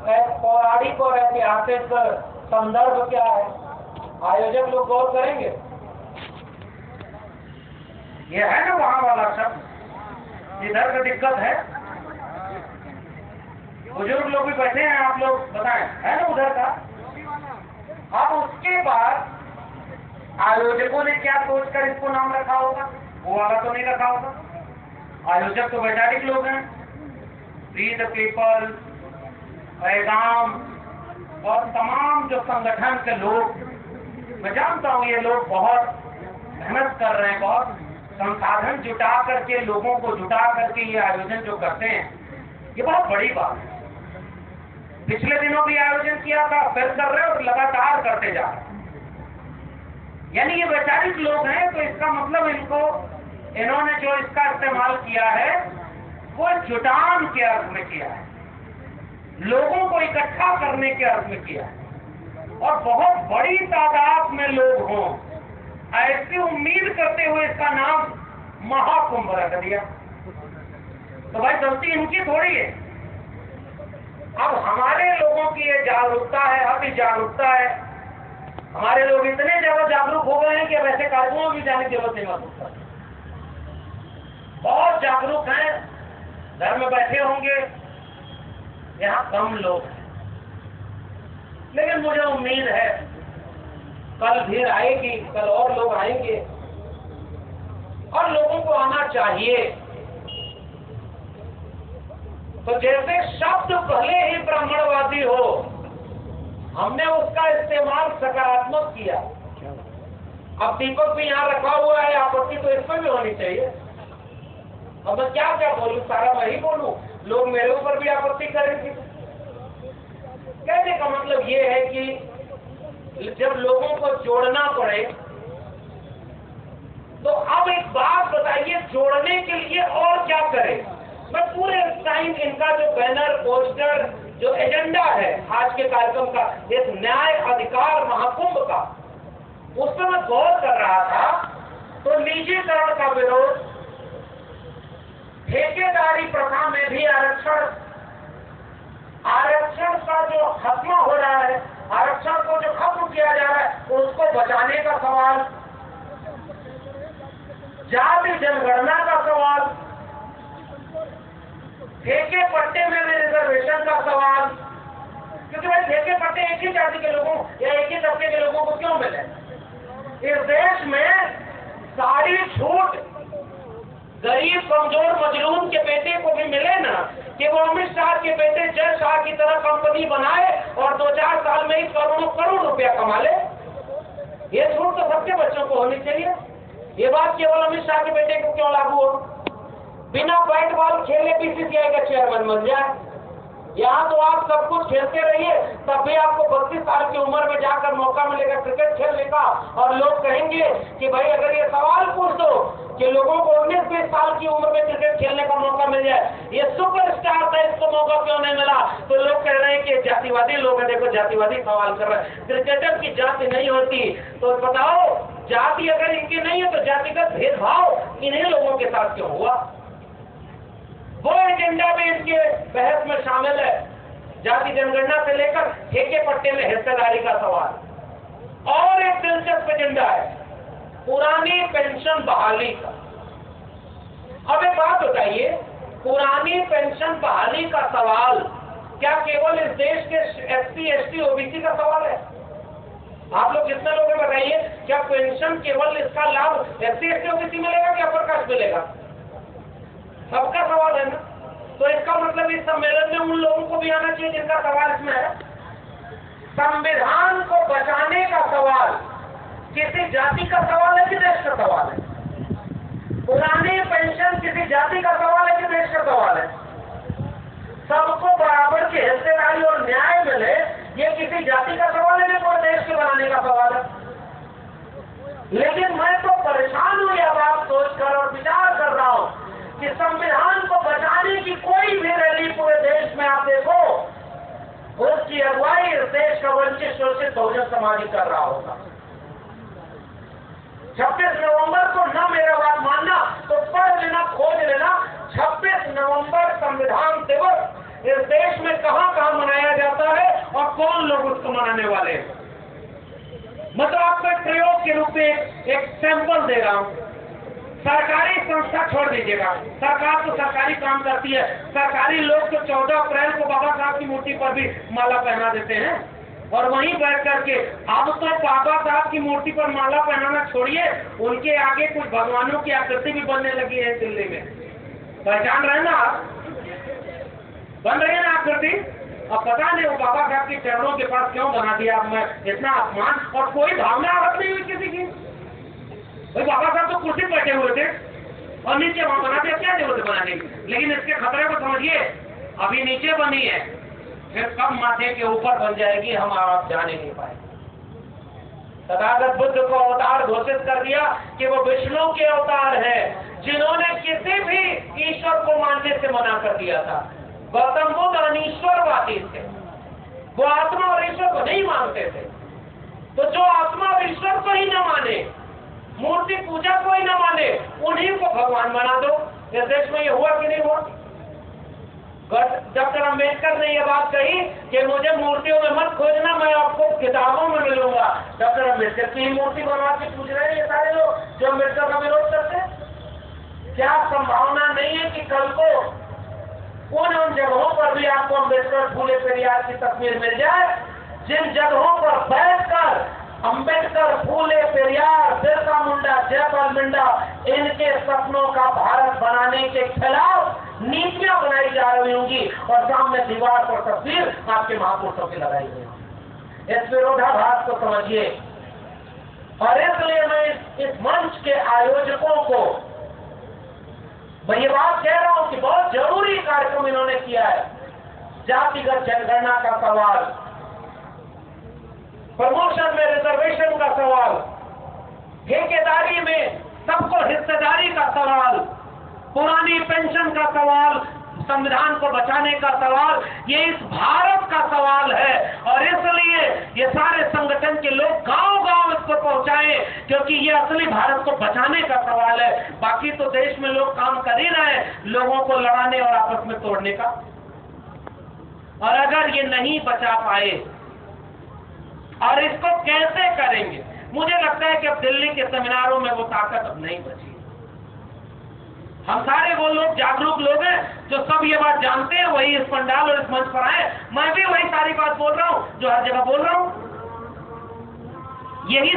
पौराणिक और ऐतिहासिक संदर्भ क्या है, आयोजक लोग गौर करेंगे। ये है ना वहां वाला शब्द, इधर का दिक्कत है। बुजुर्ग लोग भी बैठे हैं, आप लोग बताएं, है ना उधर का। अब उसके बाद आयोजकों ने क्या सोचकर इसको नाम रखा होगा, वो वाला तो नहीं रखा होगा। आयोजक तो वैचारिक लोग हैं, वी द पीपल, पैगाम और तमाम जो संगठन के लोग, मैं जानता हूं ये लोग बहुत मेहनत कर रहे हैं, बहुत संसाधन जुटा करके, लोगों को जुटा करके ये आयोजन जो करते हैं, ये बहुत बड़ी बात है। पिछले दिनों भी आयोजन किया था, फिर कर रहे और लगातार करते जा रहे। यानी ये वैचारिक लोग हैं, तो इसका मतलब इन्होंने जो इसका इस्तेमाल किया है वो जुटान के अर्थ में किया है, लोगों को इकट्ठा करने के अर्थ में किया है, और बहुत बड़ी तादाद में लोग हों ऐसी उम्मीद करते हुए इसका नाम महाकुंभ रख दिया। तो भाई गलती इनकी थोड़ी है। अब हमारे लोगों की ये जागरूकता है, अभी जागरूकता है, हमारे लोग इतने ज्यादा जागरूक हो गए हैं कि अब ऐसे कार्यक्रमों में जाने की जरूरत नहीं महसूस। बहुत जागरूक हैं, घर में बैठे होंगे, यहाँ कम लोग हैं, लेकिन मुझे उम्मीद है कल भीड़ आएगी, कल और लोग आएंगे, और लोगों को आना चाहिए। तो जैसे शब्द भले ही ब्राह्मणवादी हो, हमने उसका इस्तेमाल सकारात्मक किया। अब दीपक भी यहाँ रखा हुआ है, आपत्ति तो इसमें भी होनी चाहिए। अब मैं क्या क्या बोलूं, सारा मैं ही बोलूं, लोग मेरे ऊपर भी आपत्ति करेंगे। कहने का मतलब ये है कि जब लोगों को जोड़ना पड़े, तो अब एक बात बताइए, जोड़ने के लिए और क्या करें। मैं पूरे टाइम इनका जो बैनर, पोस्टर, जो एजेंडा है आज के कार्यक्रम का, इस न्याय अधिकार महाकुंभ का, उस पर मैं गौर कर रहा था। तो निजीकरण का विरोध, ठेकेदारी प्रथा में भी आरक्षण का जो खत्म हो रहा है, आरक्षण को जो खत्म किया जा रहा है उसको बचाने का सवाल, जाति जनगणना का सवाल, ठेके पट्टे में भी रिजर्वेशन का सवाल, क्योंकि भाई ठेके पट्टे एक ही जाति के लोगों या एक ही तबके के लोगों को क्यों मिले। इस देश में सारी छूट गरीब, कमजोर, मजलूम के बेटे को भी मिले ना, कि वो अमित शाह के बेटे जय शाह की तरह कंपनी बनाए और 2-4 साल में ही करोड़ों करोड़ रुपया कमा ले। ये छूट तो सबके बच्चों को होनी चाहिए। ये बात केवल अमित शाह के बेटे को क्यों लागू हो। बिना बैट बॉल खेले बीसीसीआई का चेयरमैन बन जाए। यहाँ तो आप सब कुछ खेलते रहिए, तब भी आपको 32 साल की उम्र में जाकर मौका मिलेगा क्रिकेट खेलने का, और लोग कहेंगे कि भाई अगर ये सवाल पूछ दो कि लोगों को 19-20 साल की उम्र में क्रिकेट खेलने का मौका मिल जाए, ये सुपरस्टार था, इसको मौका क्यों नहीं मिला, तो लोग कह रहे हैं कि जातिवादी लोग हैं। देखो, जातिवादी सवाल कर रहे हैं, क्रिकेटर की जाति नहीं होती, तो बताओ जाति अगर इनकी नहीं है तो जातिगत भेदभाव इन्हीं लोगों के साथ क्यों हुआ। वो एजेंडा भी इनके बहस में शामिल है, जाति जनगणना से लेकर ठेके पट्टे में हिस्सेदारी का सवाल। और एक दिलचस्प एजेंडा है पुरानी पेंशन बहाली का। अब एक बात बताइए, पुरानी पेंशन बहाली का सवाल क्या केवल इस देश के SC, ST, OBC का सवाल है? आप लोग जितने लोग हैं बताइए, क्या पेंशन केवल इसका लाभ SC, ST, OBC मिलेगा कि अपर कास्ट मिलेगा? सबका सवाल है ना। तो इसका मतलब इस सम्मेलन में उन लोगों को भी आना चाहिए जिनका सवाल इसमें है। संविधान को बचाने का सवाल किसी जाति का सवाल है कि देश का सवाल है? पुरानी पेंशन किसी जाति का सवाल है कि देश का सवाल है? सबको बराबर की हिस्सेदारी और न्याय मिले, ये किसी जाति का सवाल है कि देश के बनाने का सवाल है? लेकिन मैं तो परेशान हूं यह बात सोचकर और विचार कर रहा हूं कि संविधान को बचाने की कोई भी रैली पूरे देश में आप देखो, उसकी अगुवाई इस देश का वंचित शोषित बहुजन समाज ही कर रहा होगा। 26 नवंबर को न मेरा बात मानना तो पढ़ लेना, खोज लेना, 26 नवंबर संविधान दिवस इस देश में कहां कहां मनाया जाता है और कौन लोग उसको मनाने वाले हैं। मतलब आपको एक प्रयोग के रूप में एक सैंपल दे रहा हूं। सरकारी संस्था छोड़ दीजिएगा, सरकार तो सरकारी काम करती है। सरकारी लोग तो 14 अप्रैल को बाबा साहब की मूर्ति पर भी माला पहना देते हैं और वहीं बैठ करके अब तो बाबा साहब की मूर्ति पर माला पहनाना छोड़िए, उनके आगे कुछ भगवानों की आकृति भी बनने लगी है दिल्ली में। पहचान रहे ना आप, बन रही है ना आकृति। अब पता नहीं वो बाबा साहब के चरणों के पास क्यों बना दिया मैं इतना अपमान, और कोई भावना आहत नहीं हुई किसी की। भाई बाबा साहब तो कुर्सी बैठे हुए थे और नीचे वहां बना दिया, क्या जरूरत है बनाने की। लेकिन इसके खतरे को समझिए, अभी नीचे बनी है, फिर कब माथे के ऊपर बन जाएगी हम आप जाने नहीं पाए। तथागत बुद्ध को अवतार घोषित कर दिया कि वो विष्णु के अवतार है, जिन्होंने किसी भी ईश्वर को मानने से मना कर दिया था। गौतम बुद्ध अनीश्वरवादी थे, वो आत्मा और ईश्वर को नहीं मानते थे। तो जो आत्मा और ईश्वर को ही न माने, मूर्ति पूजा को ही न माने, उन्हीं को भगवान बना दो। इस देश में ये हुआ कि नहीं हुआ? डॉक्टर अम्बेडकर ने यह बात कही कि मुझे मूर्तियों में मत खोजना, मैं आपको किताबों में मिलूंगा। डॉक्टर अम्बेडकर की मूर्ति बनवा के पूछ रहे हैं ये सारे लोग जो अम्बेडकर का विरोध करते हैं। क्या संभावना नहीं है कि कल को उन जगहों पर भी आपको अम्बेडकर फूले पेरियार की तस्वीर मिल जाए, जिन जगहों पर बैठकर अम्बेडकर, फूले पेरियार, बिरसा मुंडा, जयपाल मुंडा इनके सपनों का भारत बनाने के खिलाफ नीतियां बनाई जा रही होंगी और सामने दीवार पर तस्वीर आपके महापुरुषों की लगाई गई। इस विरोधाभास को समझिए। और इसलिए मैं इस मंच के आयोजकों को मैं ये बात कह रहा हूं कि बहुत जरूरी कार्यक्रम इन्होंने किया है। जातिगत जनगणना का सवाल, प्रमोशन में रिजर्वेशन का सवाल, ठेकेदारी में सबको हिस्सेदारी का सवाल, पुरानी पेंशन का सवाल, संविधान को बचाने का सवाल, ये इस भारत का सवाल है। और इसलिए ये सारे संगठन के लोग गांव-गांव इसको पहुंचाएं, क्योंकि ये असली भारत को बचाने का सवाल है। बाकी तो देश में लोग काम कर ही रहे हैं लोगों को लड़ाने और आपस में तोड़ने का। और अगर ये नहीं बचा पाए, और इसको कैसे करेंगे, मुझे लगता है कि अब दिल्ली के सेमिनारों में वो ताकत अब नहीं बची। हम सारे वो लोग जागरूक लोग हैं जो सब ये बात जानते हैं, वही इस पंडाल और इस मंच पर आए। मैं भी वही सारी बात बोल रहा हूं जो हर जगह बोल रहा हूं। यही